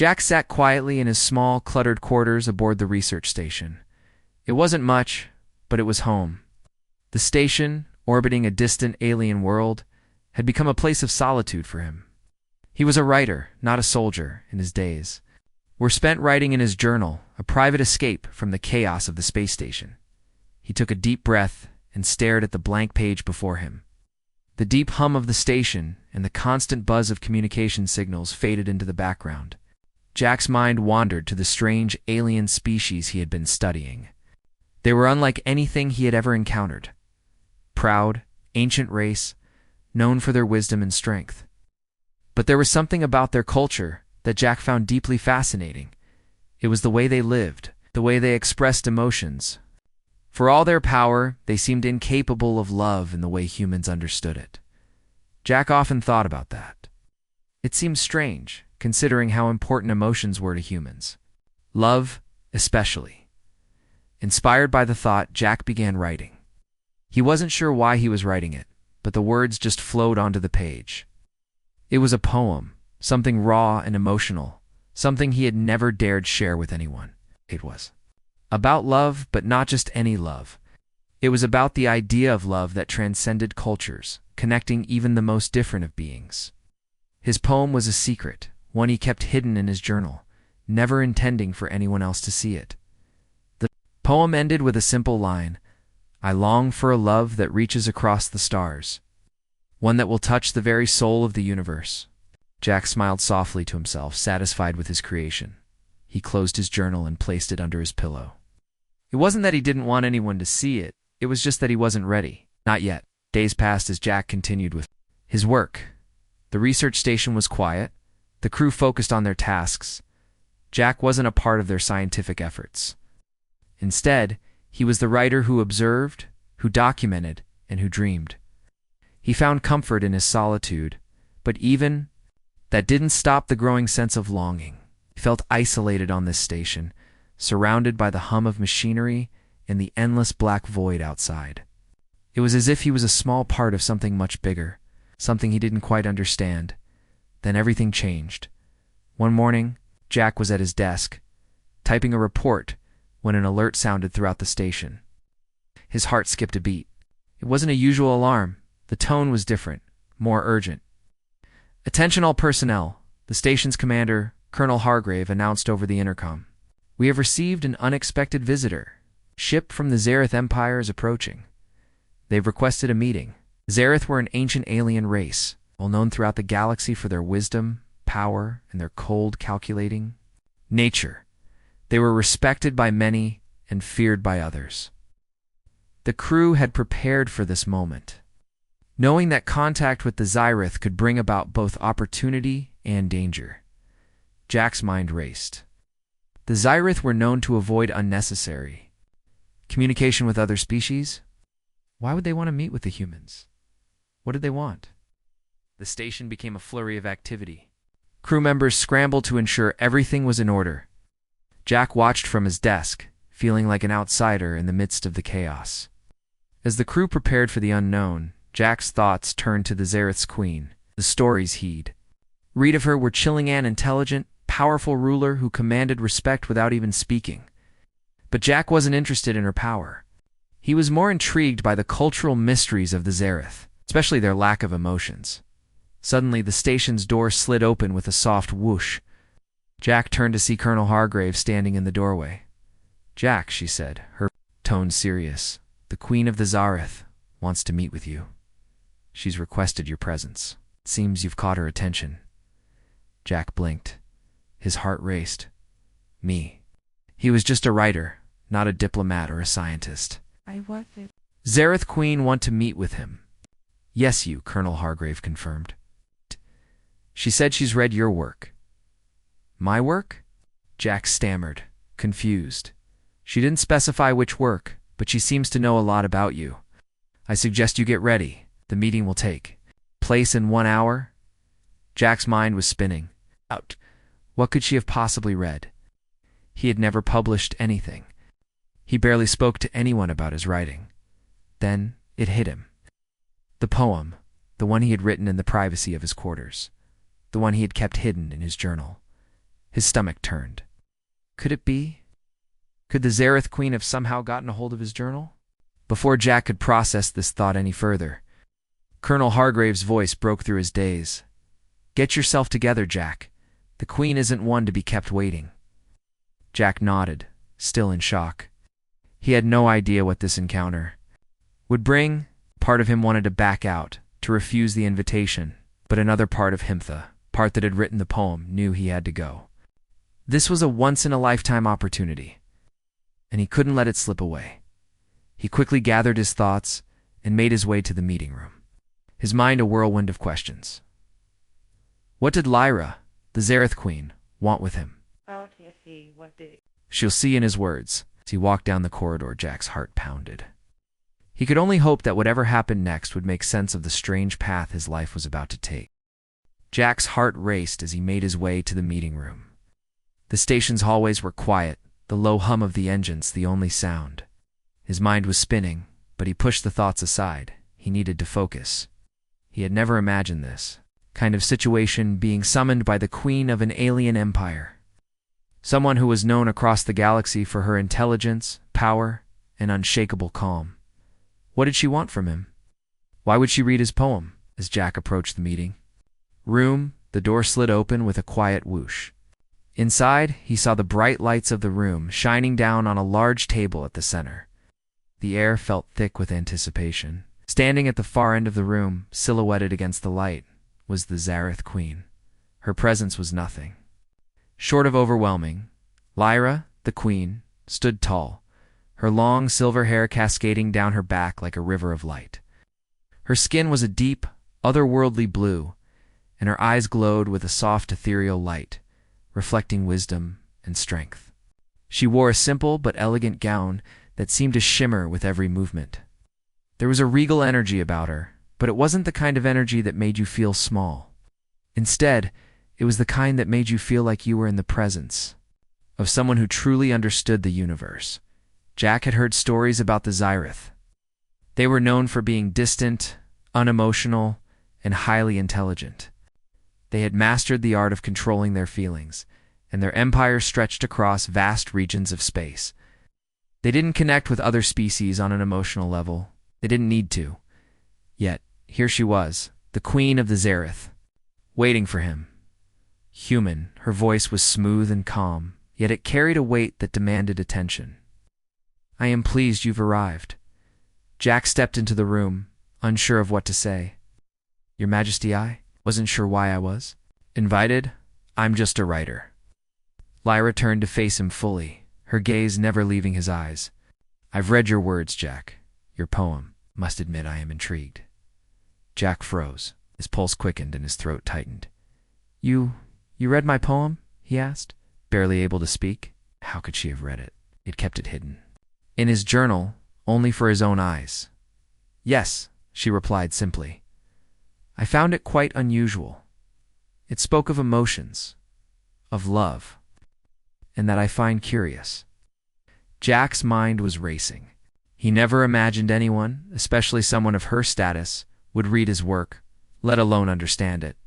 Jack sat quietly in his small, cluttered quarters aboard the research station. It wasn't much, but it was home. The station, orbiting a distant alien world, had become a place of solitude for him. He was a writer, not a soldier, in his days. Were spent writing in his journal, a private escape from the chaos of the space station. He took a deep breath and stared at the blank page before him. The deep hum of the station and the constant buzz of communication signals faded into the background. Jack's mind wandered to the strange alien species he had been studying. They were unlike anything he had ever encountered. Proud, ancient race, known for their wisdom and strength. But there was something about their culture that Jack found deeply fascinating. It was the way they lived, the way they expressed emotions. For all their power, they seemed incapable of love in the way humans understood it. Jack often thought about that. It seemed strange, considering how important emotions were to humans. Love, especially. Inspired by the thought, Jack began writing. He wasn't sure why he was writing it, but the words just flowed onto the page. It was a poem, something raw and emotional, something he had never dared share with anyone. It was about love, but not just any love. It was about the idea of love that transcended cultures, connecting even the most different of beings. His poem was a secret, one he kept hidden in his journal, never intending for anyone else to see it. The poem ended with a simple line, "I long for a love that reaches across the stars, one that will touch the very soul of the universe." Jack smiled softly to himself, satisfied with his creation. He closed his journal and placed it under his pillow. It wasn't that he didn't want anyone to see it, it was just that he wasn't ready. Not yet. Days passed as Jack continued with his work. The research station was quiet. The crew focused on their tasks. Jack wasn't a part of their scientific efforts. Instead, he was the writer who observed, who documented, and who dreamed. He found comfort in his solitude, but even that didn't stop the growing sense of longing. He felt isolated on this station, surrounded by the hum of machinery and the endless black void outside. It was as if he was a small part of something much bigger, something he didn't quite understand. Then everything changed. One morning, Jack was at his desk, typing a report, when an alert sounded throughout the station. His heart skipped a beat. It wasn't a usual alarm. The tone was different, more urgent. "Attention all personnel," the station's commander, Colonel Hargrave, announced over the intercom. "We have received an unexpected visitor. Ship from the Zareth Empire is approaching. They've requested a meeting." Zareth were an ancient alien race, well known throughout the galaxy for their wisdom, power, and their cold, calculating nature. They were respected by many and feared by others. The crew had prepared for this moment, knowing that contact with the Zareth could bring about both opportunity and danger. Jack's mind raced. The Zareth were known to avoid unnecessary communication with other species. Why would they want to meet with the humans? What did they want? The station became a flurry of activity. Crew members scrambled to ensure everything was in order. Jack watched from his desk, feeling like an outsider in the midst of the chaos. As the crew prepared for the unknown, Jack's thoughts turned to the Zareth's queen, the stories he'd read of her were chilling and intelligent, powerful ruler who commanded respect without even speaking. But Jack wasn't interested in her power. He was more intrigued by the cultural mysteries of the Zareth, especially their lack of emotions. Suddenly, the station's door slid open with a soft whoosh. Jack turned to see Colonel Hargrave standing in the doorway. "Jack," she said, her tone serious, "the Queen of the Zareth wants to meet with you. She's requested your presence. It seems you've caught her attention." Jack blinked. His heart raced. Me. He was just a writer, not a diplomat or a scientist. Zareth Queen want to meet with him. "Yes, you," Colonel Hargrave confirmed. "She said she's read your work." "My work?" Jack stammered, confused. "She didn't specify which work, but she seems to know a lot about you. I suggest you get ready. The meeting will take place in 1 hour." Jack's mind was spinning. Out. What could she have possibly read? He had never published anything. He barely spoke to anyone about his writing. Then it hit him. The poem, the one he had written in the privacy of his quarters, the one he had kept hidden in his journal. His stomach turned. Could it be? Could the Zareth Queen have somehow gotten a hold of his journal? Before Jack could process this thought any further, Colonel Hargrave's voice broke through his daze. Get yourself together, Jack. The Queen isn't one to be kept waiting. Jack nodded, still in shock. He had no idea what this encounter would bring. Part of him wanted to back out, to refuse the invitation, but another part of him, the part that had written the poem, knew he had to go. This was a once-in-a-lifetime opportunity, and he couldn't let it slip away. He quickly gathered his thoughts and made his way to the meeting room, his mind a whirlwind of questions. What did Lyra, the Zareth Queen, want with him? She'll see in his words. As he walked down the corridor, Jack's heart pounded. He could only hope that whatever happened next would make sense of the strange path his life was about to take. Jack's heart raced as he made his way to the meeting room. The station's hallways were quiet, the low hum of the engines the only sound. His mind was spinning, but he pushed the thoughts aside. He needed to focus. He had never imagined this kind of situation being summoned by the queen of an alien empire. Someone who was known across the galaxy for her intelligence, power, and unshakable calm. What did she want from him? Why would she read his poem? As Jack approached the meeting room, the door slid open with a quiet whoosh. Inside, he saw the bright lights of the room shining down on a large table at the center. The air felt thick with anticipation. Standing at the far end of the room, silhouetted against the light, was the Zareth Queen. Her presence was nothing short of overwhelming. Lyra, the Queen, stood tall, her long silver hair cascading down her back like a river of light. Her skin was a deep, otherworldly blue, and her eyes glowed with a soft ethereal light, reflecting wisdom and strength. She wore a simple but elegant gown that seemed to shimmer with every movement. There was a regal energy about her, but it wasn't the kind of energy that made you feel small. Instead, it was the kind that made you feel like you were in the presence of someone who truly understood the universe. Jack had heard stories about the Zareth. They were known for being distant, unemotional, and highly intelligent. They had mastered the art of controlling their feelings, and their empire stretched across vast regions of space. They didn't connect with other species on an emotional level. They didn't need to. Yet, here she was, the Queen of the Zareth, waiting for him. Human, her voice was smooth and calm, yet it carried a weight that demanded attention. I am pleased you've arrived. Jack stepped into the room, unsure of what to say. Your Majesty, I wasn't sure why I was invited. I'm just a writer. Lyra turned to face him fully, her gaze never leaving his eyes. I've read your words, Jack. Your poem. Must admit I am intrigued. Jack froze. His pulse quickened and his throat tightened. You read my poem? He asked, barely able to speak. How could she have read it? He'd kept it hidden in his journal, only for his own eyes. Yes, she replied simply. I found it quite unusual. It spoke of emotions, of love, and that I find curious. Jack's mind was racing. He never imagined anyone, especially someone of her status, would read his work, let alone understand it.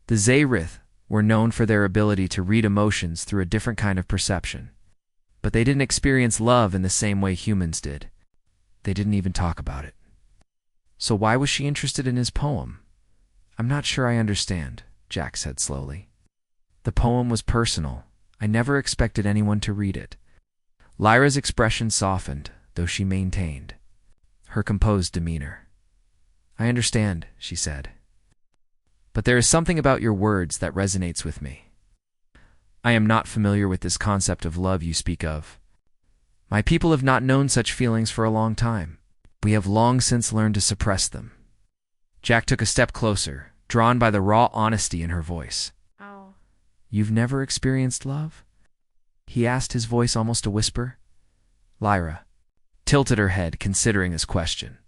The Zareth were known for their ability to read emotions through a different kind of perception. But they didn't experience love in the same way humans did. They didn't even talk about it. So why was she interested in his poem? I'm not sure I understand, Jack said slowly. The poem was personal. I never expected anyone to read it. Lyra's expression softened, though she maintained her composed demeanor. I understand, she said. But there is something about your words that resonates with me. I am not familiar with this concept of love you speak of. My people have not known such feelings for a long time. We have long since learned to suppress them. Jack took a step closer, drawn by the raw honesty in her voice. Oh. You've never experienced love? He asked, his voice almost a whisper. Lyra tilted her head, considering his question.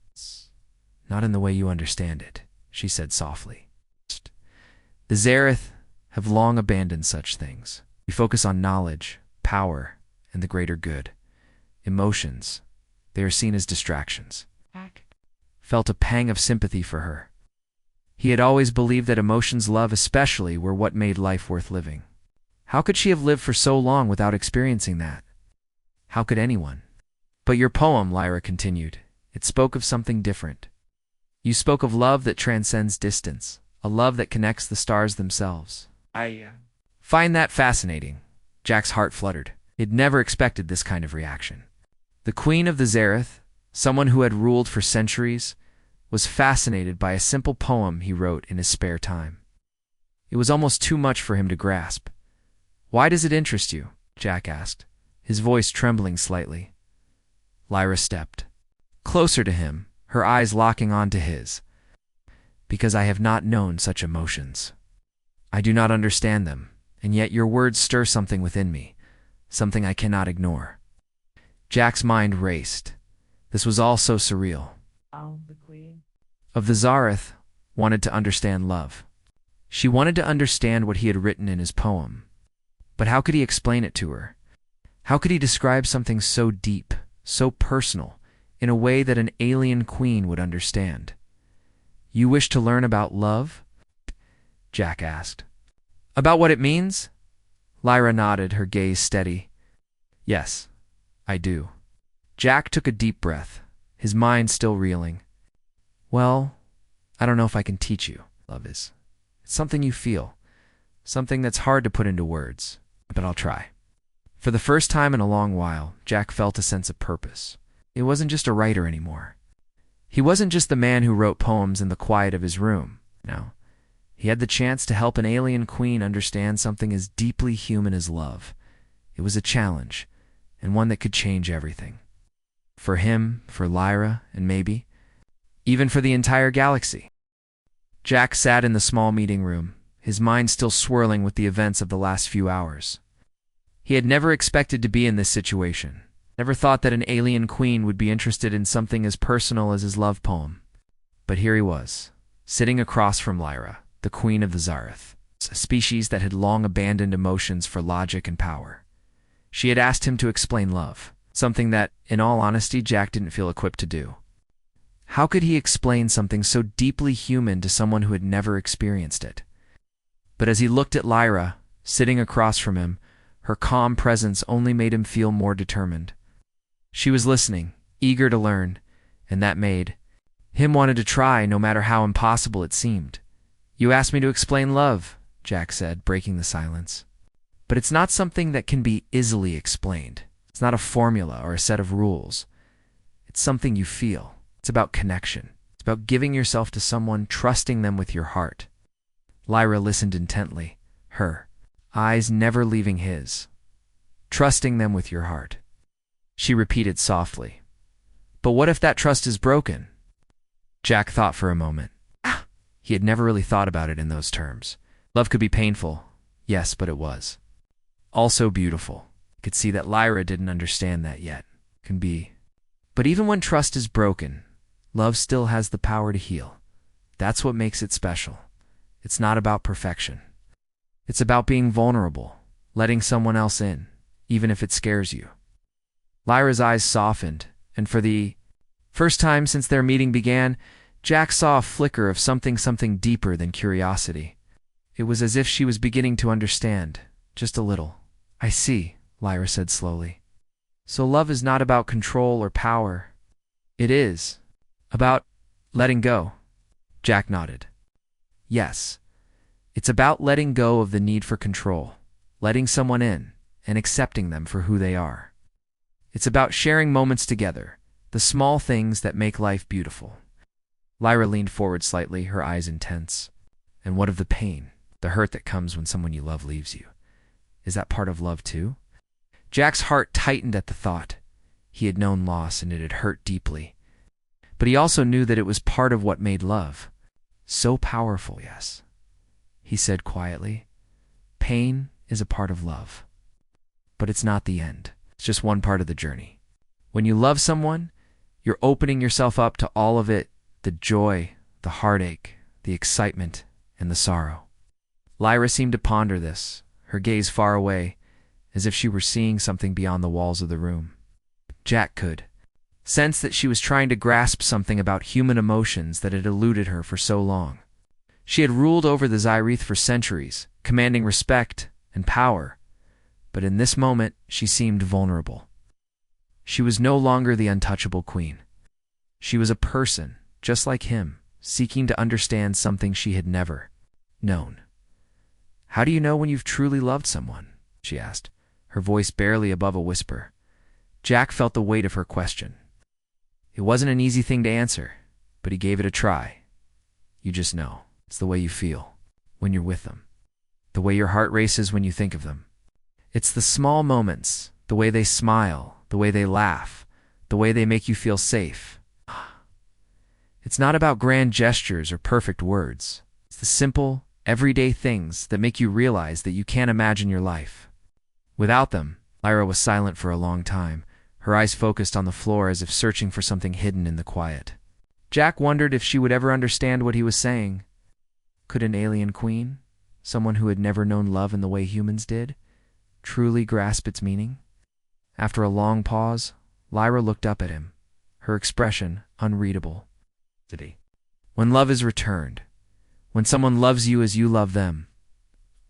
Not in the way you understand it, she said softly. The Zareth have long abandoned such things. We focus on knowledge, power, and the greater good. Emotions, they are seen as distractions. Jack Felt a pang of sympathy for her. He had always believed that emotions, love especially, were what made life worth living. How could she have lived for so long without experiencing that? How could anyone? But your poem, Lyra continued, it spoke of something different. You spoke of love that transcends distance, a love that connects the stars themselves. I find that fascinating. Jack's heart fluttered. He'd never expected this kind of reaction. The Queen of the Zareth, someone who had ruled for centuries, was fascinated by a simple poem he wrote in his spare time. It was almost too much for him to grasp. Why does it interest you? Jack asked, his voice trembling slightly. Lyra stepped closer to him, her eyes locking onto his. Because I have not known such emotions. I do not understand them, and yet your words stir something within me, something I cannot ignore. Jack's mind raced. This was all so surreal. The Queen of the Zareth wanted to understand love. She wanted to understand what he had written in his poem. But how could he explain it to her? How could he describe something so deep, so personal, in a way that an alien queen would understand? You wish to learn about love? Jack asked. About what it means? Lyra nodded, her gaze steady. Yes, I do. Jack took a deep breath, his mind still reeling. Well, I don't know if I can teach you. Love is. It's something you feel, something that's hard to put into words, but I'll try. For the first time in a long while, Jack felt a sense of purpose. It wasn't just a writer anymore. He wasn't just the man who wrote poems in the quiet of his room. No, he had the chance to help an alien queen understand something as deeply human as love. It was a challenge, and one that could change everything. For him, for Lyra, and maybe even for the entire galaxy. Jack sat in the small meeting room, his mind still swirling with the events of the last few hours. He had never expected to be in this situation, never thought that an alien queen would be interested in something as personal as his love poem. But here he was, sitting across from Lyra, the Queen of the Zareth, a species that had long abandoned emotions for logic and power. She had asked him to explain love, something that, in all honesty, Jack didn't feel equipped to do. How could he explain something so deeply human to someone who had never experienced it? But as he looked at Lyra, sitting across from him, her calm presence only made him feel more determined. She was listening, eager to learn, and that made him wanted to try no matter how impossible it seemed. You asked me to explain love, Jack said, breaking the silence. But it's not something that can be easily explained. It's not a formula or a set of rules. It's something you feel. It's about connection. It's about giving yourself to someone, trusting them with your heart. Lyra listened intently, her eyes never leaving his. Trusting them with your heart. She repeated softly. But what if that trust is broken? Jack thought for a moment. He had never really thought about it in those terms. Love could be painful. Yes, but it was. Also beautiful. He could see that Lyra didn't understand that yet. Can be. But even when trust is broken, love still has the power to heal. That's what makes it special. It's not about perfection. It's about being vulnerable, letting someone else in, even if it scares you. Lyra's eyes softened, and for the first time since their meeting began, Jack saw a flicker of something deeper than curiosity. It was as if she was beginning to understand, just a little. I see, Lyra said slowly. So love is not about control or power. It is about letting go. Jack nodded. Yes, it's about letting go of the need for control, letting someone in, and accepting them for who they are. It's about sharing moments together, the small things that make life beautiful. Lyra leaned forward slightly, her eyes intense. And what of the pain, the hurt that comes when someone you love leaves you? Is that part of love too? Jack's heart tightened at the thought. He had known loss and it had hurt deeply. But he also knew that it was part of what made love so powerful. Yes, he said quietly. Pain is a part of love. But it's not the end. It's just one part of the journey. When you love someone, you're opening yourself up to all of it, the joy, the heartache, the excitement, and the sorrow. Lyra seemed to ponder this, her gaze far away, as if she were seeing something beyond the walls of the room. Jack could sense that she was trying to grasp something about human emotions that had eluded her for so long. She had ruled over the Zareth for centuries, commanding respect and power, but in this moment she seemed vulnerable. She was no longer the untouchable queen. She was a person, just like him, seeking to understand something she had never known. "How do you know when you've truly loved someone?" she asked, her voice barely above a whisper. Jack felt the weight of her question. It wasn't an easy thing to answer, but he gave it a try. "You just know. It's the way you feel when you're with them. The way your heart races when you think of them. It's the small moments, the way they smile, the way they laugh, the way they make you feel safe. It's not about grand gestures or perfect words. It's the simple, everyday things that make you realize that you can't imagine your life without them." Lyra was silent for a long time, her eyes focused on the floor as if searching for something hidden in the quiet. Jack wondered if she would ever understand what he was saying. Could an alien queen, someone who had never known love in the way humans did, truly grasp its meaning? After a long pause, Lyra looked up at him, her expression unreadable. "When love is returned, when someone loves you as you love them,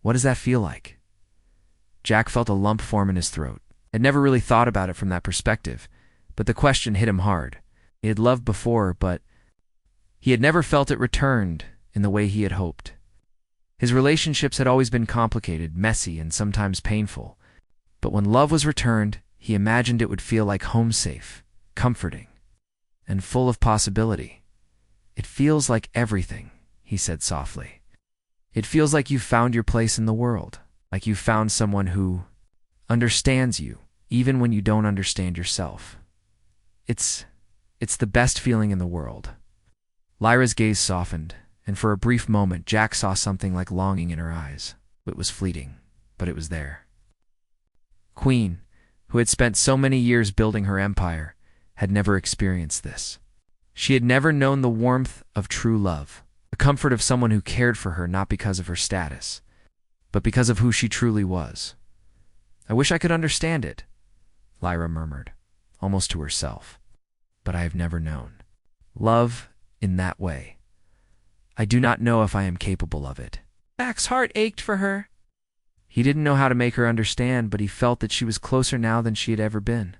what does that feel like?" Jack felt a lump form in his throat. Had never really thought about it from that perspective, but the question hit him hard. He had loved before, but he had never felt it returned in the way he had hoped. His relationships had always been complicated, messy, and sometimes painful. But when love was returned, he imagined it would feel like home safe, comforting, and full of possibility. "It feels like everything," he said softly. "It feels like you've found your place in the world, like you've found someone who understands you, even when you don't understand yourself. It's the best feeling in the world." Lyra's gaze softened, and for a brief moment Jack saw something like longing in her eyes. It was fleeting, but it was there. Queen, who had spent so many years building her empire, had never experienced this. She had never known the warmth of true love, the comfort of someone who cared for her not because of her status, but because of who she truly was. "I wish I could understand it," Lyra murmured, almost to herself. "But I have never known love in that way. I do not know if I am capable of it." Jack's heart ached for her. He didn't know how to make her understand, but he felt that she was closer now than she had ever been.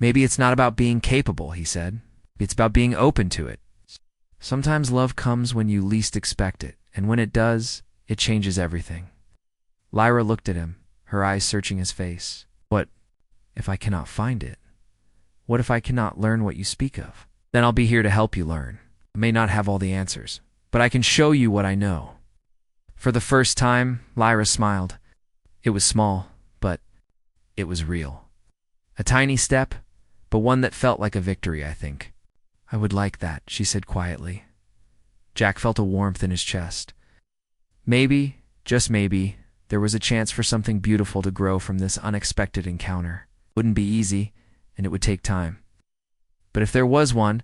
"Maybe it's not about being capable," he said. "It's about being open to it. Sometimes love comes when you least expect it, and when it does, it changes everything." Lyra looked at him, her eyes searching his face. "What if I cannot find it? What if I cannot learn what you speak of? Then I'll be here to help you learn. I may not have all the answers, but I can show you what I know." For the first time, Lyra smiled. It was small, but it was real. A tiny step, but one that felt like a victory, I think. "I would like that," she said quietly. Jack felt a warmth in his chest. Maybe, just maybe, there was a chance for something beautiful to grow from this unexpected encounter. It wouldn't be easy, and it would take time. But if there was one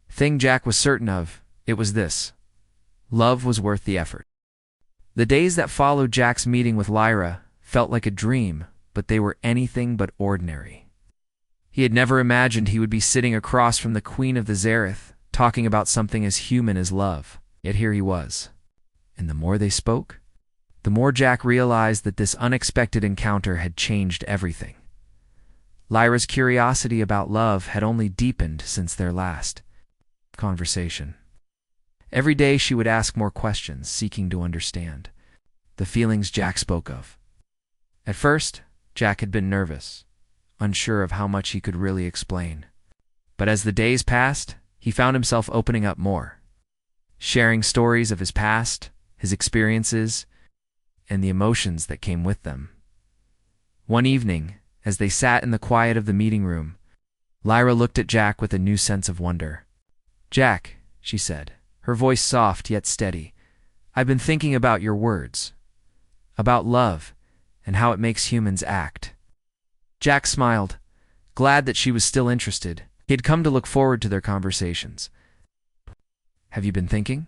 thing Jack was certain of, it was this: love was worth the effort. The days that followed Jack's meeting with Lyra felt like a dream, but they were anything but ordinary. He had never imagined he would be sitting across from the Queen of the Zareth, talking about something as human as love. Yet here he was. And the more they spoke, the more Jack realized that this unexpected encounter had changed everything. Lyra's curiosity about love had only deepened since their last conversation. Every day she would ask more questions, seeking to understand the feelings Jack spoke of. At first, Jack had been nervous, unsure of how much he could really explain. But as the days passed, he found himself opening up more, sharing stories of his past, his experiences, and the emotions that came with them. One evening, as they sat in the quiet of the meeting room, Lyra looked at Jack with a new sense of wonder. "Jack," she said, her voice soft yet steady, "I've been thinking about your words, about love, and how it makes humans act." Jack smiled, glad that she was still interested. He had come to look forward to their conversations. "Have you been thinking?"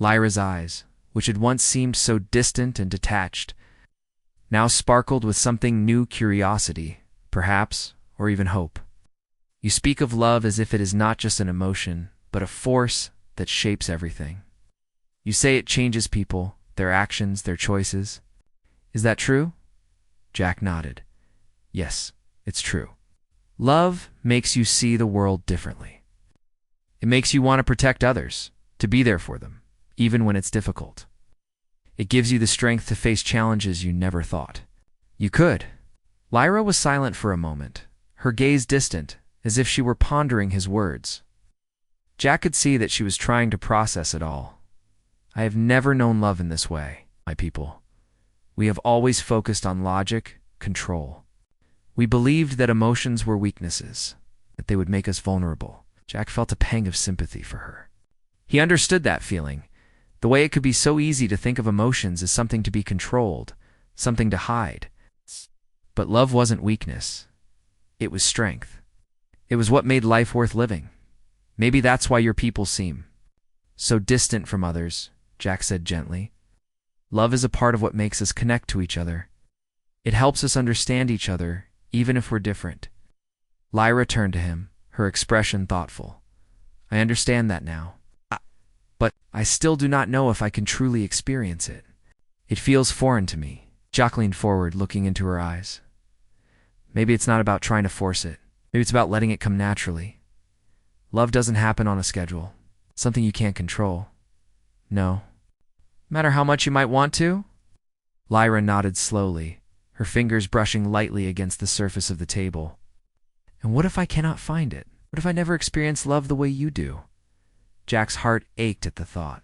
Lyra's eyes, which had once seemed so distant and detached, now sparkled with something new: curiosity, perhaps, or even hope. "You speak of love as if it is not just an emotion, but a force that shapes everything. You say it changes people, their actions, their choices. Is that true?" Jack nodded. Yes, it's true. Love makes you see the world differently. It makes you want to protect others, to be there for them, even when it's difficult. It gives you the strength to face challenges you never thought you could. Lyra was silent for a moment, her gaze distant, as if she were pondering his words. Jack could see that she was trying to process it all. I have never known love in this way, my people. We have always focused on logic, control. We believed that emotions were weaknesses, that they would make us vulnerable. Jack felt a pang of sympathy for her. He understood that feeling, the way it could be so easy to think of emotions as something to be controlled, something to hide. But love wasn't weakness. It was strength. It was what made life worth living. Maybe that's why your people seem so distant from others, Jack said gently. Love is a part of what makes us connect to each other. It helps us understand each other, even if we're different. Lyra turned to him, her expression thoughtful. I understand that now. But I still do not know if I can truly experience it. It feels foreign to me. Jack leaned forward, looking into her eyes. Maybe it's not about trying to force it. Maybe it's about letting it come naturally. Love doesn't happen on a schedule. It's something you can't control. No. No matter how much you might want to? Lyra nodded slowly, her fingers brushing lightly against the surface of the table. And what if I cannot find it? What if I never experience love the way you do? Jack's heart ached at the thought.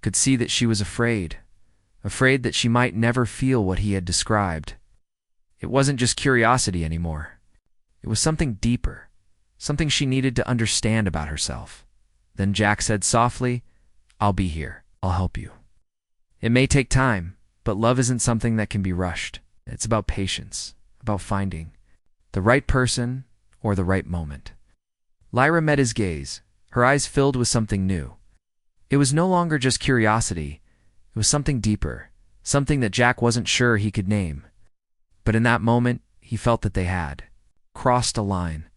Could see that she was afraid that she might never feel what he had described. It wasn't just curiosity anymore. It was something deeper, something she needed to understand about herself. Then Jack said softly, I'll be here. I'll help you. It may take time, but love isn't something that can be rushed. It's about patience, about finding the right person or the right moment. Lyra met his gaze, her eyes filled with something new. It was no longer just curiosity. It was something deeper, something that Jack wasn't sure he could name. But in that moment, he felt that they had crossed a line.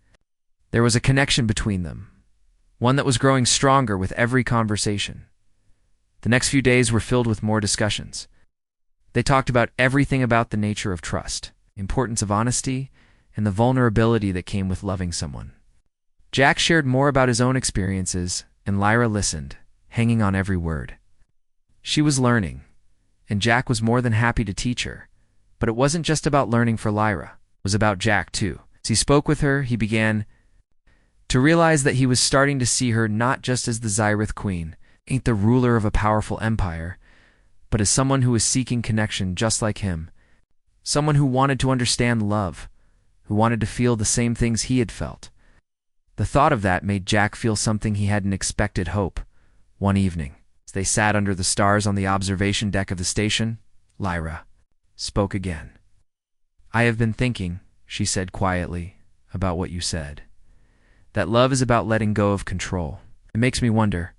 There was a connection between them, one that was growing stronger with every conversation. The next few days were filled with more discussions. They talked about everything about the nature of trust, importance of honesty, and the vulnerability that came with loving someone. Jack shared more about his own experiences, and Lyra listened, hanging on every word. She was learning, and Jack was more than happy to teach her. But it wasn't just about learning for Lyra. It was about Jack, too. As he spoke with her, he began to realize that he was starting to see her not just as the Xyrith queen, ain't the ruler of a powerful empire, but as someone who was seeking connection just like him. Someone who wanted to understand love, who wanted to feel the same things he had felt. The thought of that made Jack feel something he hadn't expected. Hope. One evening, as they sat under the stars on the observation deck of the station, Lyra spoke again. I have been thinking, she said quietly, about what you said. That love is about letting go of control. It makes me wonder,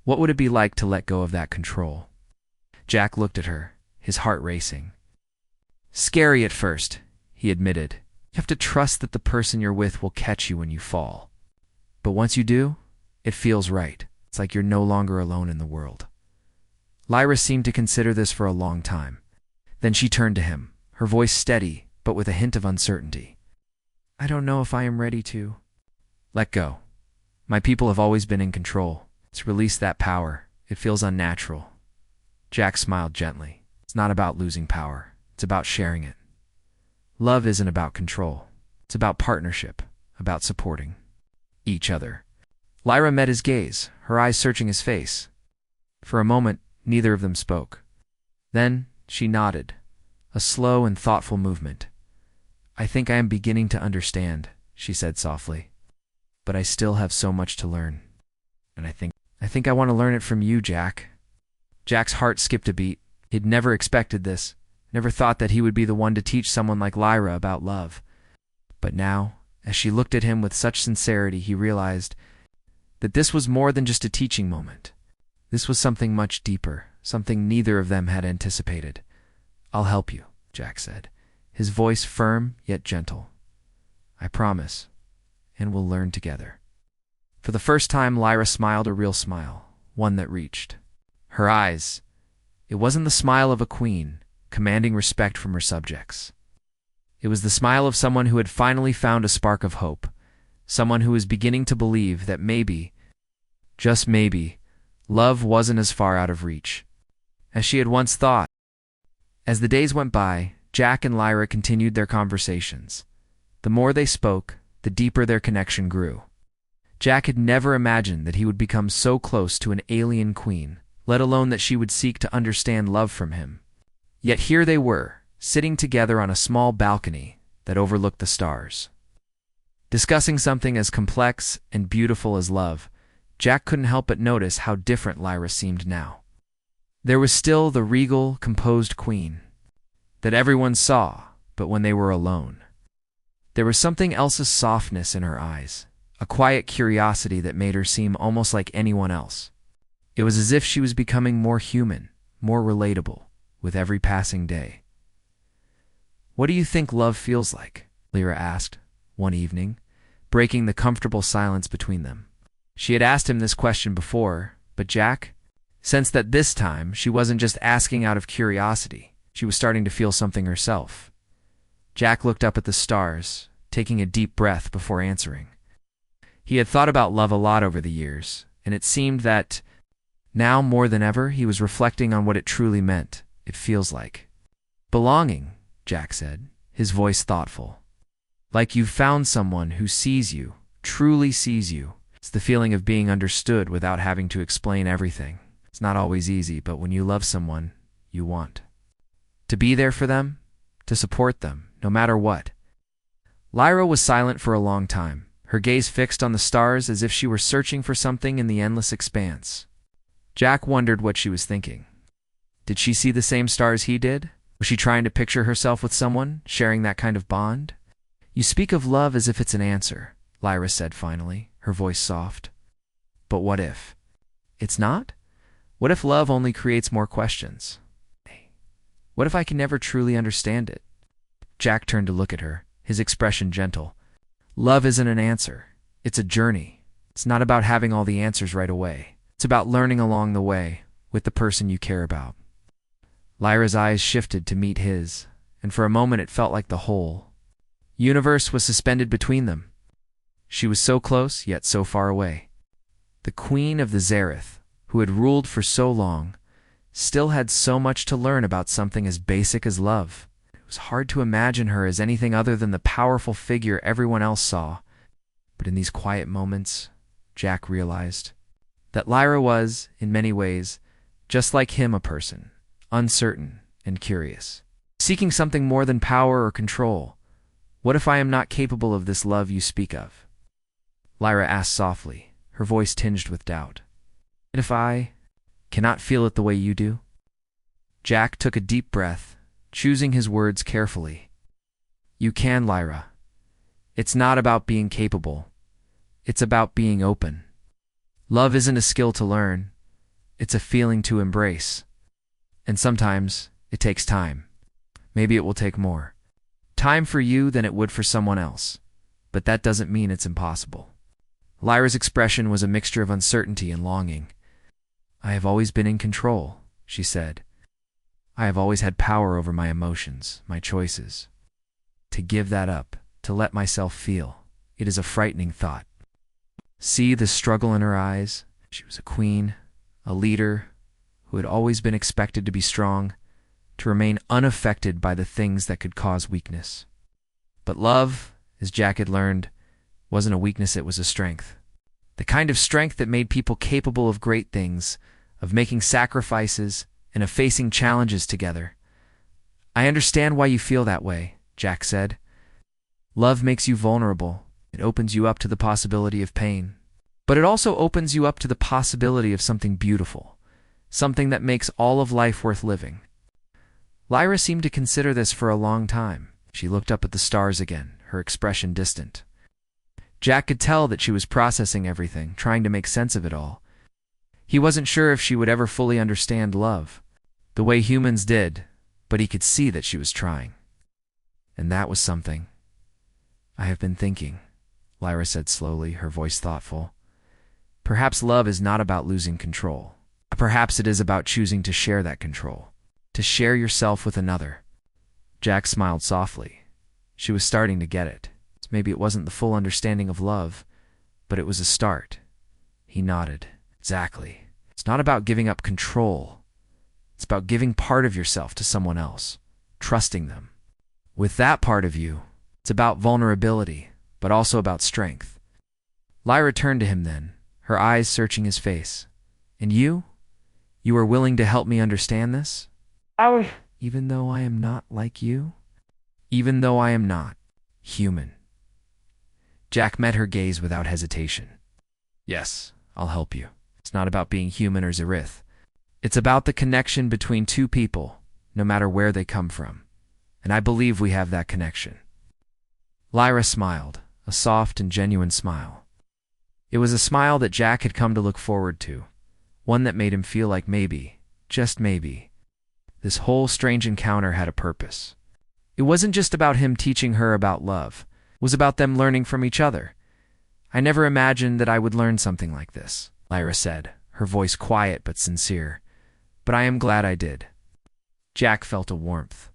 what would it be like to let go of that control? Jack looked at her, his heart racing. Scary at first, he admitted. You have to trust that the person you're with will catch you when you fall. But once you do, it feels right. It's like you're no longer alone in the world. Lyra seemed to consider this for a long time. Then she turned to him, her voice steady, but with a hint of uncertainty. I don't know if I am ready to let go. My people have always been in control. It's released that power. It feels unnatural. Jack smiled gently. It's not about losing power. It's about sharing it. Love isn't about control. It's about partnership, about supporting each other. Lyra met his gaze, her eyes searching his face. For a moment, neither of them spoke. Then she nodded, a slow and thoughtful movement. I think I am beginning to understand, she said softly. But I still have so much to learn. And I think I want to learn it from you, Jack. Jack's heart skipped a beat. He'd never expected this, never thought that he would be the one to teach someone like Lyra about love. But now, as she looked at him with such sincerity, he realized that this was more than just a teaching moment. This was something much deeper, something neither of them had anticipated. I'll help you, Jack said, his voice firm yet gentle. I promise, and we'll learn together. For the first time, Lyra smiled a real smile, one that reached. Her eyes. It wasn't the smile of a queen, commanding respect from her subjects. It was the smile of someone who had finally found a spark of hope, someone who was beginning to believe that maybe, just maybe, love wasn't as far out of reach as she had once thought. As the days went by, Jack and Lyra continued their conversations. The more they spoke, the deeper their connection grew. Jack had never imagined that he would become so close to an alien queen, let alone that she would seek to understand love from him. Yet here they were, sitting together on a small balcony that overlooked the stars. Discussing something as complex and beautiful as love, Jack couldn't help but notice how different Lyra seemed now. There was still the regal, composed queen that everyone saw, but when they were alone, there was something else's softness in her eyes, a quiet curiosity that made her seem almost like anyone else. It was as if she was becoming more human, more relatable, with every passing day. "What do you think love feels like?" Lyra asked, one evening, breaking the comfortable silence between them. She had asked him this question before, but Jack sensed that this time she wasn't just asking out of curiosity. She was starting to feel something herself. Jack looked up at the stars, taking a deep breath before answering. He had thought about love a lot over the years, and it seemed that now more than ever he was reflecting on what it truly meant. It feels like belonging, Jack said, his voice thoughtful. Like you've found someone who sees you, truly sees you. It's the feeling of being understood without having to explain everything. It's not always easy, but when you love someone, you want to be there for them, to support them, no matter what. Lyra was silent for a long time, her gaze fixed on the stars as if she were searching for something in the endless expanse. Jack wondered what she was thinking. Did she see the same stars he did? Was she trying to picture herself with someone, sharing that kind of bond? "You speak of love as if it's an answer," Lyra said finally, her voice soft. "But what if it's not? What if love only creates more questions? What if I can never truly understand it?" Jack turned to look at her, his expression gentle. "Love isn't an answer. It's a journey. It's not about having all the answers right away. It's about learning along the way with the person you care about." Lyra's eyes shifted to meet his, and for a moment it felt like the whole universe was suspended between them. She was so close, yet so far away. The queen of the Zareth, who had ruled for so long, still had so much to learn about something as basic as love. It was hard to imagine her as anything other than the powerful figure everyone else saw. But in these quiet moments, Jack realized that Lyra was, in many ways, just like him, a person, uncertain and curious, seeking something more than power or control. "What if I am not capable of this love you speak of?" Lyra asked softly, her voice tinged with doubt. "And if I cannot feel it the way you do?" Jack took a deep breath, choosing his words carefully. "You can, Lyra. It's not about being capable. It's about being open. Love isn't a skill to learn. It's a feeling to embrace. And sometimes it takes time. Maybe it will take more time for you than it would for someone else. But that doesn't mean it's impossible." Lyra's expression was a mixture of uncertainty and longing. "I have always been in control," she said. "I have always had power over my emotions, my choices. To give that up, to let myself feel, it is a frightening thought." See the struggle in her eyes? She was a queen, a leader, who had always been expected to be strong, to remain unaffected by the things that could cause weakness. But love, as Jack had learned, wasn't a weakness, it was a strength. The kind of strength that made people capable of great things, of making sacrifices, and of facing challenges together. "I understand why you feel that way," Jack said. "Love makes you vulnerable. It opens you up to the possibility of pain. But it also opens you up to the possibility of something beautiful, something that makes all of life worth living." Lyra seemed to consider this for a long time. She looked up at the stars again, her expression distant. Jack could tell that she was processing everything, trying to make sense of it all. He wasn't sure if she would ever fully understand love, the way humans did, but he could see that she was trying. "And that was something I have been thinking," Lyra said slowly, her voice thoughtful. "Perhaps love is not about losing control. Perhaps it is about choosing to share that control. to share yourself with another. Jack smiled softly. She was starting to get it. Maybe it wasn't the full understanding of love, but it was a start. He nodded. Exactly. It's not about giving up control. It's about giving part of yourself to someone else, trusting them. With that part of you, it's about vulnerability, but also about strength. Lyra turned to him then, her eyes searching his face. And you? You are willing to help me understand this? Even though I am not like you? Even though I am not human. Jack met her gaze without hesitation. Yes, I'll help you. It's not about being human or Zerith. It's about the connection between two people, no matter where they come from. And I believe we have that connection. Lyra smiled, a soft and genuine smile. It was a smile that Jack had come to look forward to, one that made him feel like maybe, just maybe, this whole strange encounter had a purpose. It wasn't just about him teaching her about love. It was about them learning from each other. I never imagined that I would learn something like this, Lyra said, her voice quiet but sincere. But I am glad I did. Jack felt a warmth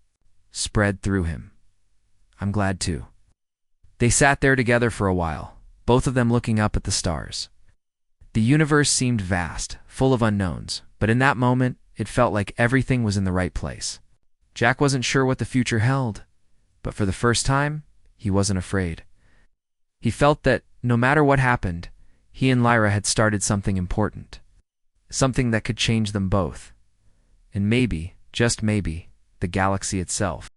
spread through him. I'm glad too. They sat there together for a while, both of them looking up at the stars. The universe seemed vast, full of unknowns, but in that moment, it felt like everything was in the right place. Jack wasn't sure what the future held, but for the first time, he wasn't afraid. He felt that, no matter what happened, he and Lyra had started something important, something that could change them both, and maybe, just maybe, the galaxy itself.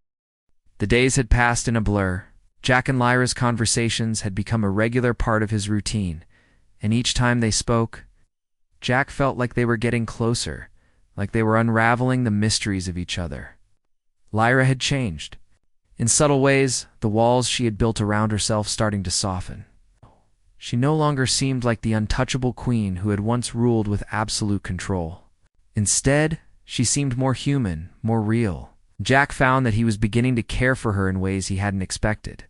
The days had passed in a blur. Jack and Lyra's conversations had become a regular part of his routine, and each time they spoke, Jack felt like they were getting closer, like they were unraveling the mysteries of each other. Lyra had changed. In subtle ways, the walls she had built around herself starting to soften. She no longer seemed like the untouchable queen who had once ruled with absolute control. Instead, she seemed more human, more real. Jack found that he was beginning to care for her in ways he hadn't expected.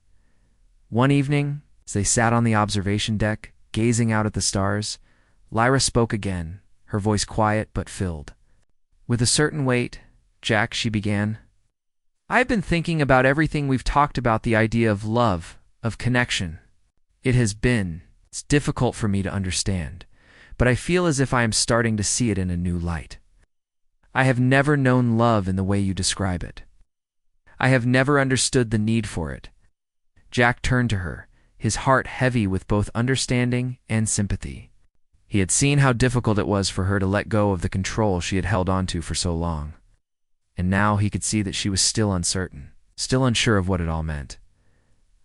One evening, as they sat on the observation deck, gazing out at the stars, Lyra spoke again, her voice quiet but filled. With a certain weight, Jack, she began, I've been thinking about everything we've talked about, the idea of love, of connection. It's difficult for me to understand, but I feel as if I am starting to see it in a new light. I have never known love in the way you describe it. I have never understood the need for it. Jack turned to her, his heart heavy with both understanding and sympathy. He had seen how difficult it was for her to let go of the control she had held onto for so long. And now he could see that she was still uncertain, still unsure of what it all meant.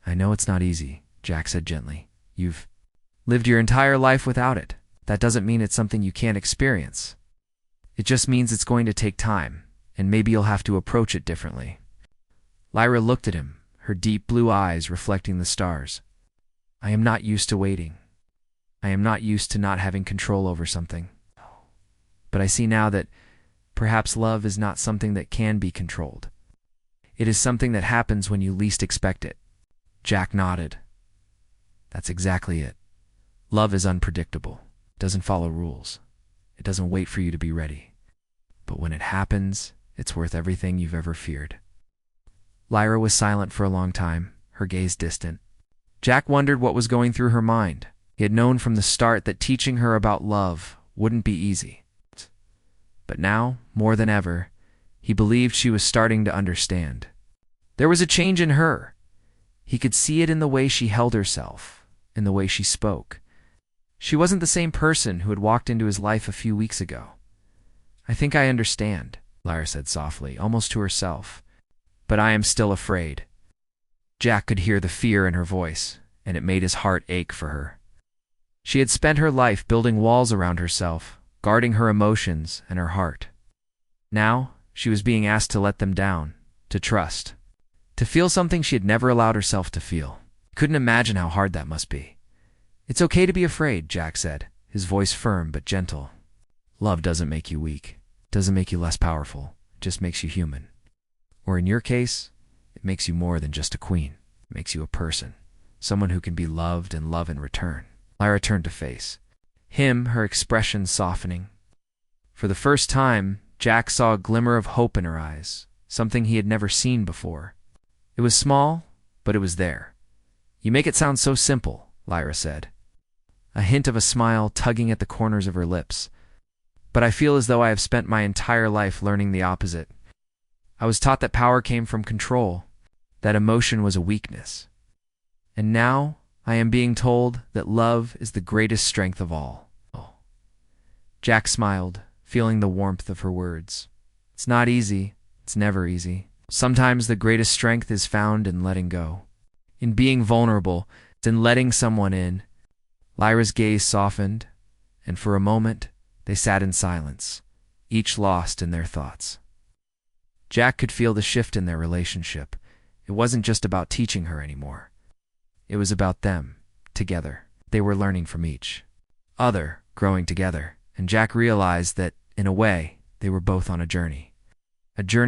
I know it's not easy, Jack said gently. You've lived your entire life without it. That doesn't mean it's something you can't experience. It just means it's going to take time, and maybe you'll have to approach it differently. Lyra looked at him, her deep blue eyes reflecting the stars. I am not used to waiting. I am not used to not having control over something. But I see now that perhaps love is not something that can be controlled. It is something that happens when you least expect it. Jack nodded. That's exactly it. Love is unpredictable. It doesn't follow rules. It doesn't wait for you to be ready. But when it happens, it's worth everything you've ever feared. Lyra was silent for a long time, her gaze distant. Jack wondered what was going through her mind. He had known from the start that teaching her about love wouldn't be easy. But now, more than ever, he believed she was starting to understand. There was a change in her. He could see it in the way she held herself, in the way she spoke. She wasn't the same person who had walked into his life a few weeks ago. I think I understand, Lyra said softly, almost to herself. But I am still afraid. Jack could hear the fear in her voice, and it made his heart ache for her. She had spent her life building walls around herself, guarding her emotions and her heart. Now, she was being asked to let them down, to trust, to feel something she had never allowed herself to feel. Couldn't imagine how hard that must be. It's okay to be afraid, Jack said, his voice firm but gentle. Love doesn't make you weak. It doesn't make you less powerful. It just makes you human. Or in your case, it makes you more than just a queen. It makes you a person, someone who can be loved and love in return. Lyra turned to face him, her expression softening. For the first time, Jack saw a glimmer of hope in her eyes, something he had never seen before. It was small, but it was there. "You make it sound so simple," Lyra said, a hint of a smile tugging at the corners of her lips. "But I feel as though I have spent my entire life learning the opposite. I was taught that power came from control, that emotion was a weakness. And now I am being told that love is the greatest strength of all." Jack smiled, feeling the warmth of her words. "It's not easy. It's never easy. Sometimes the greatest strength is found in letting go, in being vulnerable, in letting someone in." Lyra's gaze softened, and for a moment they sat in silence, each lost in their thoughts. Jack could feel the shift in their relationship. It wasn't just about teaching her anymore. It was about them, together. They were learning from each other, growing together, and Jack realized that, in a way, they were both on a journey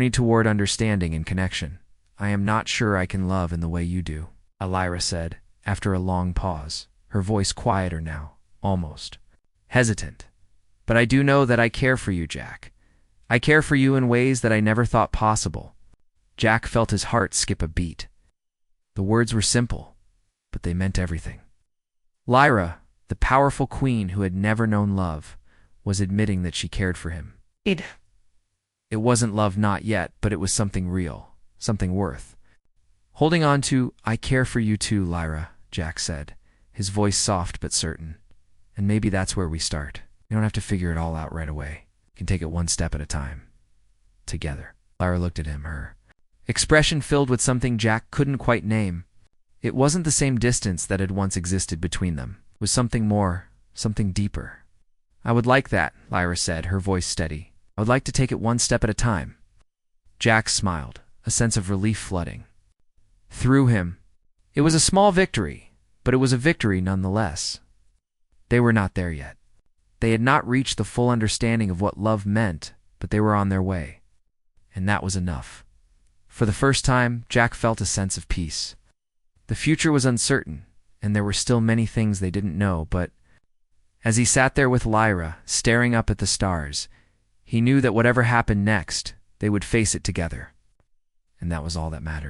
toward understanding and connection. "I am not sure I can love in the way you do," Lyra said, after a long pause, her voice quieter now, almost hesitant. "But I do know that I care for you, Jack. I care for you in ways that I never thought possible." Jack felt his heart skip a beat. The words were simple, but they meant everything. Lyra, the powerful queen who had never known love, was admitting that she cared for him. It wasn't love, not yet, but it was something real, something worth holding on to. "I care for you too, Lyra," Jack said, his voice soft but certain. "And maybe that's where we start. You don't have to figure it all out right away. You can take it one step at a time. Together." Lyra looked at him, her expression filled with something Jack couldn't quite name. It wasn't the same distance that had once existed between them. It was something more, something deeper. "I would like that," Lyra said, her voice steady. "I would like to take it one step at a time." Jack smiled, a sense of relief flooding through him. It was a small victory, but it was a victory nonetheless. They were not there yet. They had not reached the full understanding of what love meant, but they were on their way. And that was enough. For the first time, Jack felt a sense of peace. The future was uncertain, and there were still many things they didn't know, but as he sat there with Lyra, staring up at the stars, he knew that whatever happened next, they would face it together. And that was all that mattered.